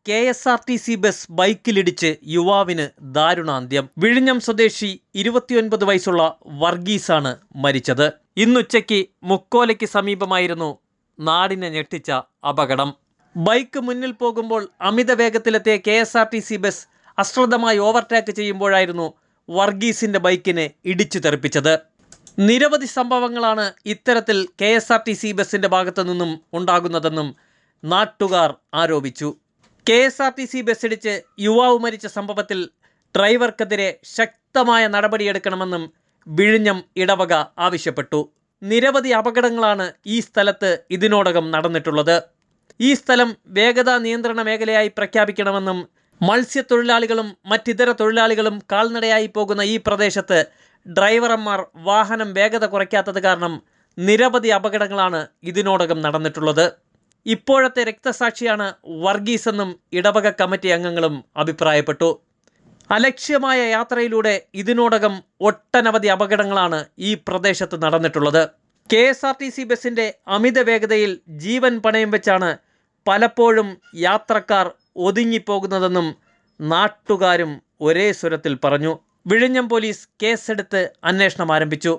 KSRTC bus ബൈക്കിലിടിച്ച് യുവാവിന് ദാരുണാന്ത്യം. വിഴിഞ്ഞം സ്വദേശി 29 വയസ്സുള്ള വർഗീസാണ് മരിച്ചത്. ഇന്നുച്ചയ്ക്ക് മുക്കോലയ്ക്ക് സമീപമായിരുന്നു നാടിനെ ഞെട്ടിച്ച അപകടം. ബൈക്ക് മുന്നിൽ പോകുമ്പോൾ അമിത വേഗത്തിലെത്തിയ KSRTC ബസ് അശ്രദ്ധമായി ഓവർടേക്ക് ചെയ്യുമ്പോഴായിരുന്നു വർഗീസിൻ്റെ ബൈക്കിനെ ഇടിച്ചു തെറിപ്പിച്ചത്. നിരവധി സംഭവങ്ങളാണ് ഇത്തരത്തിൽ KSRTC ബസിൻ്റെ ഭാഗത്തു നിന്നും ഉണ്ടാകുന്നതെന്നും നാട്ടുകാർ ആരോപിച്ചു. KSRTC ബസ്സിടിച്ച് യുവാവ് മരിച്ച സംഭവത്തിൽ ഡ്രൈവർക്കെതിരെ ശക്തമായ നടപടിയെടുക്കണമെന്നും വിഴിഞ്ഞം ഇടവക ആവശ്യപ്പെട്ടു. നിരവധി അപകടങ്ങളാണ് ഈ സ്ഥലത്ത് ഇതിനോടകം നടന്നിട്ടുള്ളത്. ഈ സ്ഥലം വേഗതാ നിയന്ത്രണ മേഖലയായി പ്രഖ്യാപിക്കണമെന്നും മത്സ്യത്തൊഴിലാളികളും മറ്റിതര തൊഴിലാളികളും കാൽനടയായി പോകുന്ന ഈ പ്രദേശത്ത് ഡ്രൈവർമാർ വാഹനം വേഗത കുറയ്ക്കാത്തത് കാരണം നിരവധി അപകടങ്ങളാണ് ഇതിനോടകം നടന്നിട്ടുള്ളത്. ഇപ്പോഴത്തെ രക്തസാക്ഷിയാണ് വർഗീസ് എന്നും ഇടവക കമ്മിറ്റി അംഗങ്ങളും അഭിപ്രായപ്പെട്ടു. അലക്ഷ്യമായ യാത്രയിലൂടെ ഇതിനോടകം ഒട്ടനവധി അപകടങ്ങളാണ് ഈ പ്രദേശത്ത് നടന്നിട്ടുള്ളത്. KSRTC ബസ്സിൻ്റെ അമിത വേഗതയിൽ ജീവൻ പണയം വെച്ചാണ് പലപ്പോഴും യാത്രക്കാർ ഒതുങ്ങിപ്പോകുന്നതെന്നും നാട്ടുകാരും ഒരേ സ്വരത്തിൽ പറഞ്ഞു. വിഴിഞ്ഞം പോലീസ് കേസെടുത്ത് അന്വേഷണം ആരംഭിച്ചു.